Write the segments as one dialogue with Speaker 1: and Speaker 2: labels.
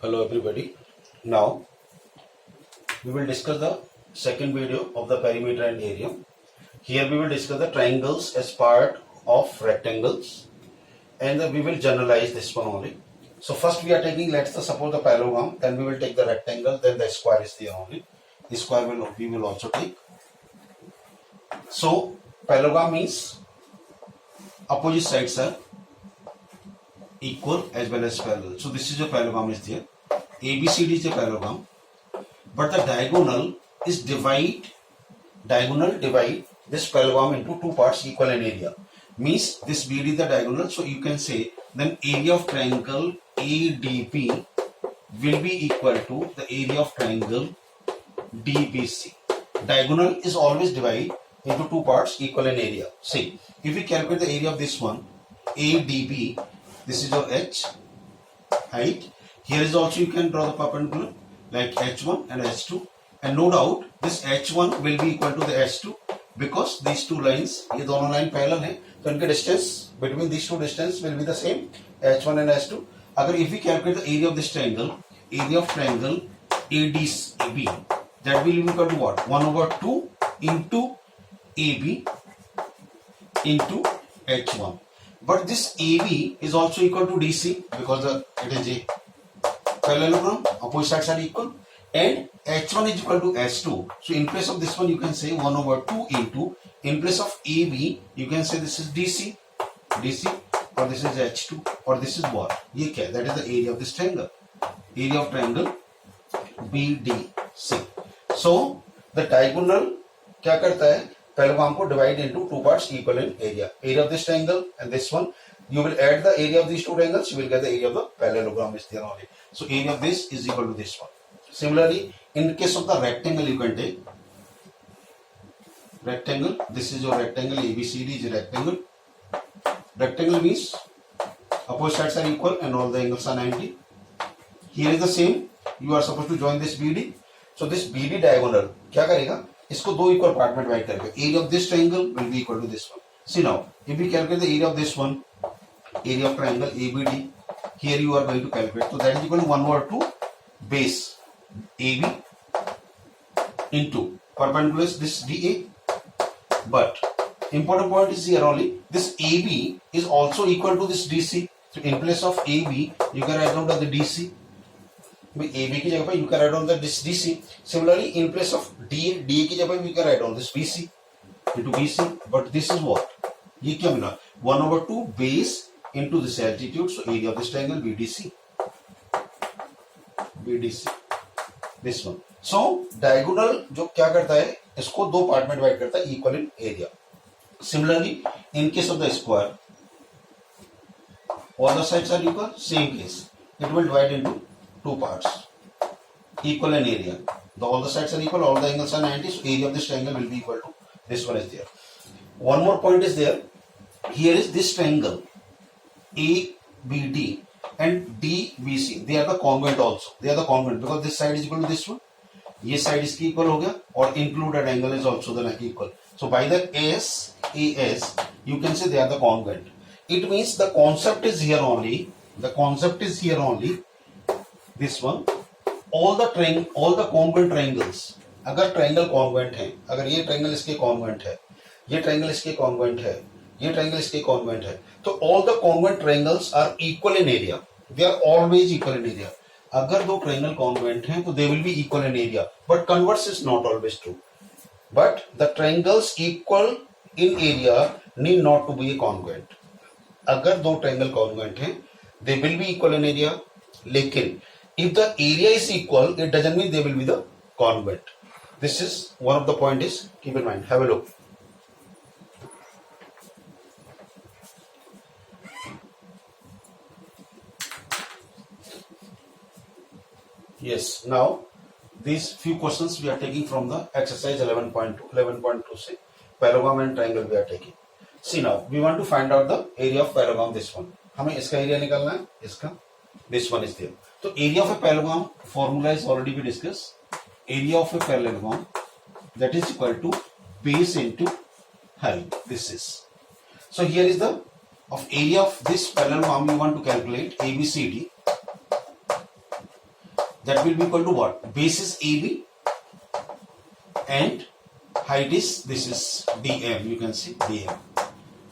Speaker 1: Hello everybody. Now we will discuss the second video of the perimeter and area. Here we will discuss the triangles as part of rectangles, and we will generalize this one only. So first we are taking, let's suppose the parallelogram, then we will take the rectangle, then the square is there only. The square we will also take. So parallelogram means opposite sides are equal as well as parallel. So this is your parallelogram is there. ABCD is a parallelogram, but the diagonal divide this parallelogram into two parts equal in area. Means this BD is the diagonal, so you can say then area of triangle ADB will be equal to the area of triangle DBC. Diagonal is always divided into two parts equal in area. See, if we calculate the area of this one, ADB, this is your H height. Here is also you can draw the perpendicular like H1 and H2, and no doubt this H1 will be equal to the H2 because these two lines, ये दोनों line parallel हैं, तो इनके distance between these two distance will be the same, H1 and H2. अगर if we calculate the area of this triangle, area of triangle ADB, that will be equal to what? 1/2 into AB into H1. But this AB is also equal to DC because it is a parallelogram, opposite sides are equal, and H1 is equal to H2. So in place of this one you can say 1/2 into, in place of AB you can say this is DC, or this is H2, or this is what? ये क्या? That is the area of this triangle, area of triangle BDC. So the diagonal क्या करता है? Parallelogram को divide into two parts equal in area. Area of this triangle and this one. You will add the area of these two triangles, you will get the area of the parallelogram is there only. So area of this is equal to this one. Similarly, in case of the rectangle, you can take rectangle. This is your rectangle. ABCD is a rectangle. Rectangle means opposite sides are equal and all the angles are 90. Here is the same. You are supposed to join this BD. So this BD diagonal क्या करेगा? इसको दो equal part में divide करेगा. Area of this triangle will be equal to this one. See now, if we calculate the area of this one, area of triangle ABD, here you are going to calculate. So that is equal to 1/2 base AB into perpendicular is this DA. But important point is here only, this AB is also equal to this DC. So in place of AB, you can write down the DC. AB की जगह पे you can write down this DC. Similarly, in place of DA की जगह पे you can write down this BC into BC. But this is what? ये क्या मिला? 1/2 base into this altitude. So area of this triangle BDC. This one. So diagonal जो क्या करता है? इसको दो पार्ट में डिवाइड करता है equal in area. Similarly, in case of the square, all the sides are equal. Same case. It will divide into two parts equal in area. All the sides are equal. All the angles are 90. So area of this triangle will be equal to this one is there. One more point is there. Here is this triangle ABD and DBC. They are the congruent also. They are the congruent because this side is equal to this one. ये side इसकी equal हो गया और included angle is also the equal. So by the AS you can say they are the congruent. It means the concept is here only. The concept is here only. This one. All the congruent triangles. अगर triangle congruent है, अगर ये triangle इसके congruent है, ये triangle इसके congruent है, ये triangle इसके congruent है, तो all the congruent triangles are equal in area. They are always equal in area. अगर दो triangle congruent हैं तो they will be equal in area. But converse is not always true. But the triangles equal in area need not to be congruent. अगर दो triangle congruent हैं, they will be equal in area. लेकिन if the area is equal, it doesn't mean they will be the congruent. This is one of the point is keep in mind. Have a look. Yes, now these few questions we are taking from the exercise 11.2 say parallelogram and triangle we are taking. See now, we want to find out the area of parallelogram. This one, हमें इसका area निकालना है, इसका this one is there. So area of a parallelogram formula is already been discussed. Area of a parallelogram that is equal to base into height. This is. So here is the of area of this parallelogram you want to calculate ABCD. that will be equal to what? Base is AB and height is, this is dm, you can see dm,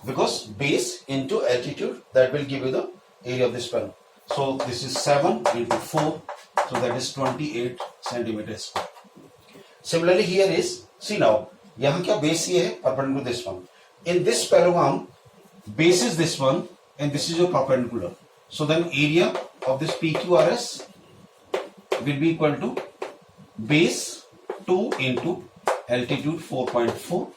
Speaker 1: because base into altitude, that will give you the area of this panel. So this is 7 into 4, so that is 28 centimeters square. Similarly here is, see now, यहाँ क्या base ये है perpendicular this one. In this parallelogram, base is this one and this is your perpendicular. So then area of this PQRS will be equal to base 2 into altitude 4.4,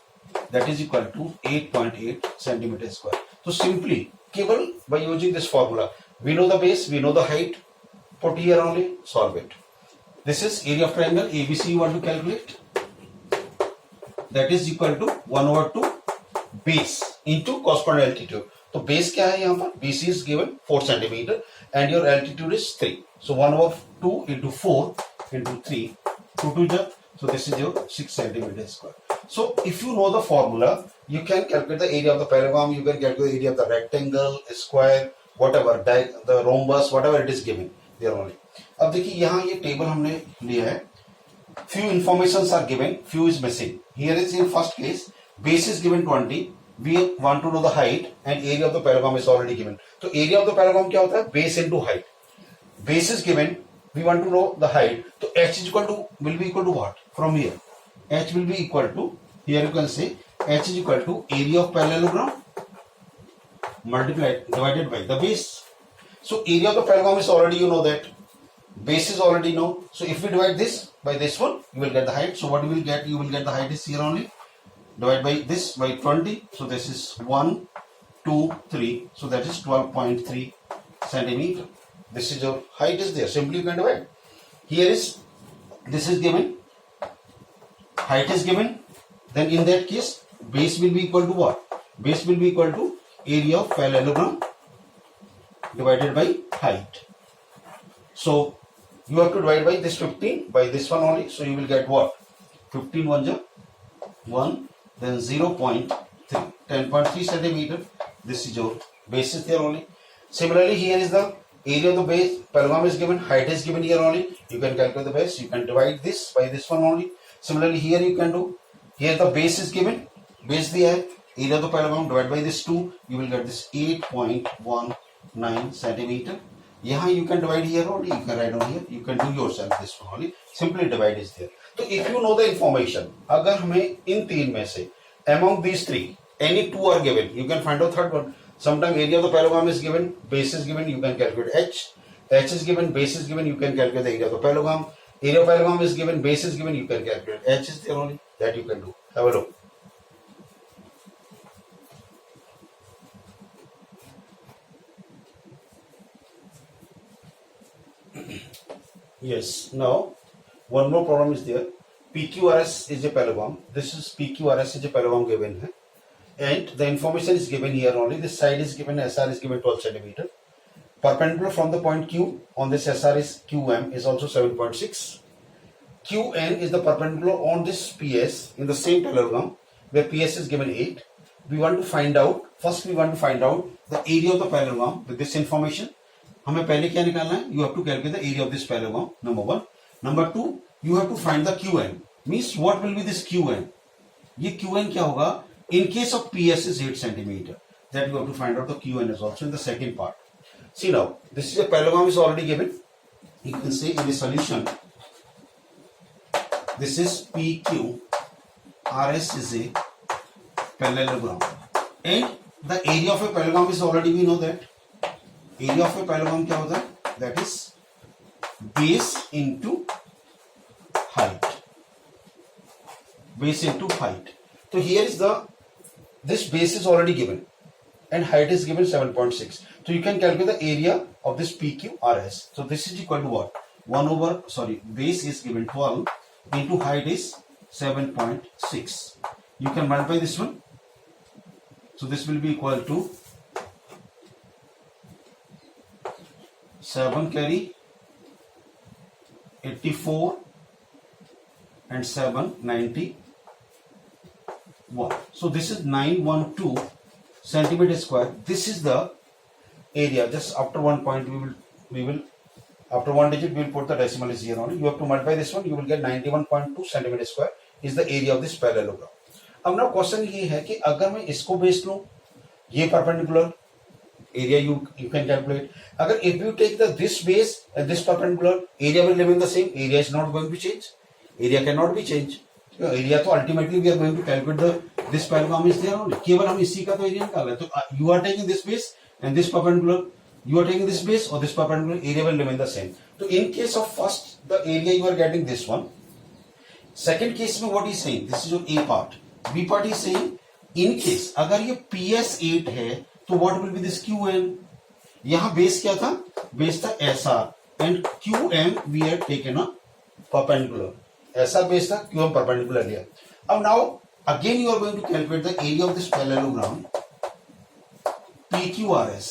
Speaker 1: that is equal to 8.8 centimeters square. So simply, केवल by using this formula, we know the base, we know the height, put here only, solve it. This is area of triangle ABC you want to calculate. That is equal to 1 over 2 base into corresponding altitude. तो base क्या है यहाँ पर? BC is given 4 centimeter and your altitude is 3. So 1 over 2 into 4 into 3, 2 to the, so this is your 6 centimeters square. So if you know the formula, you can calculate the area of the parallelogram, you can calculate the area of the rectangle, square, whatever, the rhombus, whatever it is given there only. अब देखिए यहाँ ये table हमने लिया है. Few informations are given, few is missing. Here is in first case, base is given 20. We want to know the height and area of the parallelogram is already given. So area of the parallelogram क्या होता है? Base into height. Base is given. We want to know the height. So h is equal to, will be equal to what? From here, h will be equal to, here you can say h is equal to area of parallelogram multiplied divided by the base. So area of the parallelogram is already, you know that. Base is already known. So if we divide this by this one, you will get the height. So what you will get? You will get the height is here only. Divide by this by 20. So this is 1, 2, 3. So that is 12.3 centimeter. This is your height is there. Simply you can divide. Here is, this is given. Height is given. Then in that case, base will be equal to what? Base will be equal to area of parallelogram divided by height. So you have to divide by this 15 by this one only. So you will get what? 15 1, then 0.3, 10.3 centimeter. This is your base is there only. Similarly, here is the area of the base. Parallelogram is given, height is given here only. You can calculate the base. You can divide this by this one only. Similarly, here you can do. Here the base is given. Base दिया है. Area of the parallelogram divided by this 2. You will get this 8.19 centimeter. यहाँ you can divide here only, you can write on here, you can do yourself this one only, simply divide is there. So if you know the information, अगर हमें इन तीन में से among these three, any two are given, you can find out third one. Sometime area of the parallelogram is given, base is given, you can calculate h is given, base is given, you can calculate the area of the parallelogram. Area of parallelogram is given, base is given, you can calculate h is there only, that you can do. Have a look. Yes, now one more problem is there. PQRS is a parallelogram. This is PQRS is a parallelogram given hai. And the information is given here only. This side is given, SR is given 12 centimeter. Perpendicular from the point Q on this SR is QM is also 7.6. QN is the perpendicular on this PS in the same parallelogram where PS is given 8. We want to find out, first we want to find out the area of the parallelogram with this information. हमें पहले क्या निकालना है? You have to calculate the area of this parallelogram. Number 1. Number 2, you have to find the QN. Means what will be this QN? ये QN क्या होगा? In case of PS is 8 centimeter. That you have to find out the QN is also in the second part. See now, this is a parallelogram is already given. You can say in the solution, this is PQ, RS is a parallelogram. And the area of a parallelogram is already, we know that. Area of a parallelogram क्या होता है? That is base into height. Base into height. So here is this base is already given and height is given 7.6. So you can calculate the area of this PQRS. So this is equal to what? Base is given 12 into height is 7.6. You can multiply this one. So this will be equal to 7 carry 84 and 7 91. So this is 912 centimeter square. This is the area. Just after one point we will After one digit, we will put the decimal is here only. You have to multiply this one. You will get 91.2 centimeter square is the area of this parallelogram. अब ना question ये है कि अगर मैं इसको base लूं, ये perpendicular area you can calculate. Agar if you take this base and this perpendicular, area will remain the same. Area is not going to change. Area cannot be changed. Area तो ultimately we are going to calculate this parallelogram is there only. केवल हम इसी का तो area निकाल रहे हैं. तो you are taking this base and this perpendicular. You are taking this base or this perpendicular. Area will remain the same. So in case of first the area you are getting this one. Second case में what is saying? This is your A part. B part is saying in case अगर ये PS8 है तो what will be this QN? यहां base क्या था? Base था SR and QM we had taken a perpendicular. SR base था, QM perpendicular लिया. अब now again you are going to calculate the area of this parallelogram PQRS.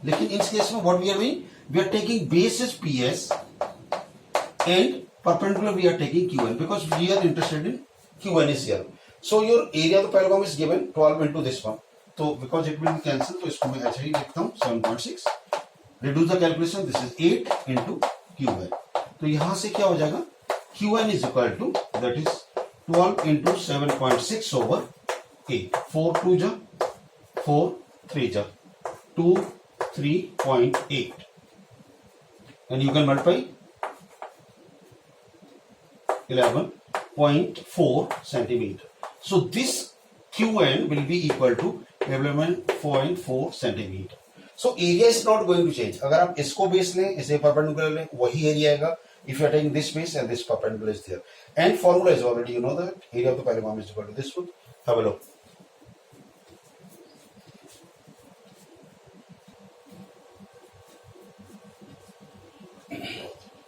Speaker 1: लेकिन इस case में what we are doing? We are taking base is PS and perpendicular we are taking QN because we are interested in QN is here. So your area of the parallelogram is given 12 into this one. तो because it will be cancelled, तो इसको मैं ऐसे ही लिखता हूँ 7.6. Reduce the calculation. This is 8 into QN. तो यहाँ से क्या हो जाएगा? QN is equal to that is 12 into 7.6 over 8. 4 2 जा 4 3 जा 2 3.8 and you can multiply 11.4 centimeter. So this QN will be equal to 11.4 centimeter. So area is not going to change. अगर आप इसको बेस लें, इसे परपेंडिकुलर लें, वही एरिया आएगा. If you are taking this base and this perpendicular is there, and formula is already you know that area of the parallelogram is equal to this one. Have a look.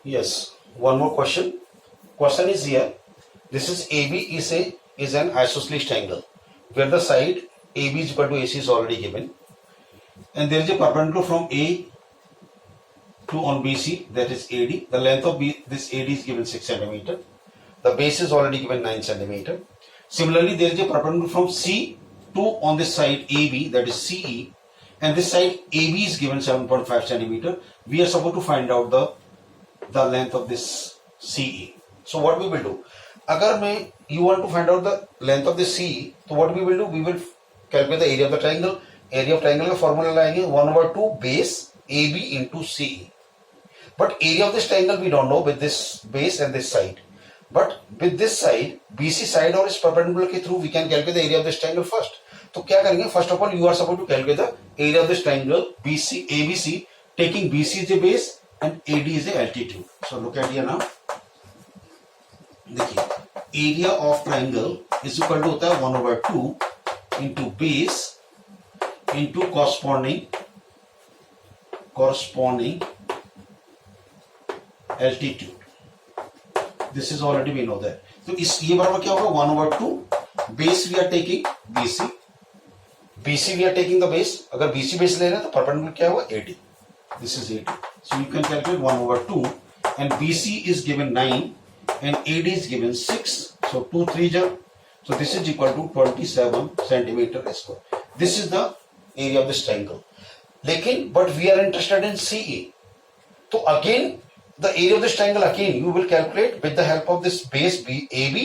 Speaker 1: Yes. One more question. Question is here. This is AB is an isosceles triangle where the side AB is equal to AC is already given, and there is a perpendicular from A to on BC, that is AD. The length of this AD is given 6 centimeter. The base is already given 9 centimeter. Similarly, there is a perpendicular from C to on this side AB, that is CE, and this side AB is given 7.5 centimeter. We are supposed to find out the length of this CE. So what we will do? अगर मैं you want to find out the length of the CE, तो what we will do? We will calculate the area of the triangle. Area of triangle का formula लाएंगे 1/2 base AB into CE. But area of this triangle we don't know with this base and this side. But with this side, BC side और इस perpendicular के through we can calculate the area of this triangle first. तो क्या करेंगे? First of all, you are supposed to calculate the area of this triangle BC ABC, taking BC as a base and AD is the altitude. So look at here now. देखिए area of triangle is equal to होता है 1/2 into base into corresponding altitude. This is already we know that. तो इस ये बराबर क्या होगा? 1/2 base we are taking BC we are taking the base. अगर BC बेस ले रहे हैं तो परपेंडिकुलर क्या होगा? 80. This is 80. So you can calculate 1/2 and BC is given 9 and AD is given 6. So 2 3 ja. So this is equal to 27 centimeter square. This is the area of this triangle. लेकिन but we are interested in CE. So again the area of this triangle again you will calculate with the help of this base AB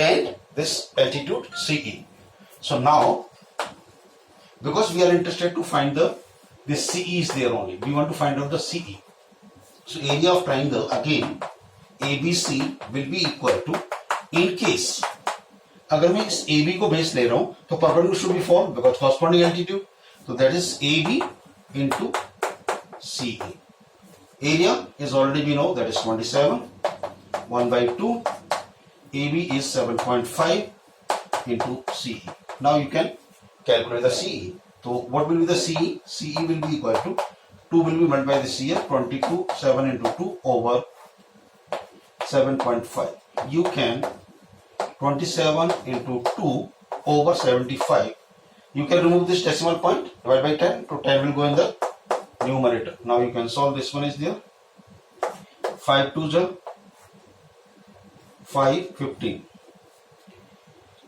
Speaker 1: and this altitude CE. So now because we are interested to find this CE is there only. We want to find out the CE. So area of triangle again ABC will be equal to, in case अगर मैं इस AB को base ले रहा हूं तो perpendicular should be formed because corresponding altitude. So that is AB into CE. Area is already we know that is 27. 1/2. AB is 7.5 into CE. Now you can calculate the CE. So what will be the CE? CE will be equal to 2 will be multiplied by this here 22 7 into 2 over 7.5. You can 27 into 2 over 75. You can remove this decimal point, divide by 10, so 10 will go in the numerator. Now you can solve this one is there. 5 2 5 15.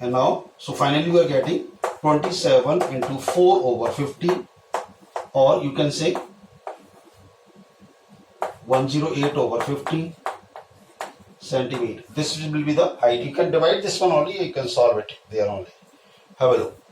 Speaker 1: And now, so finally you are getting 27 into 4 over 15, or you can say 108 over 50 centimeter. This will be the height. You can divide this one only, you can solve it there only. Have a look.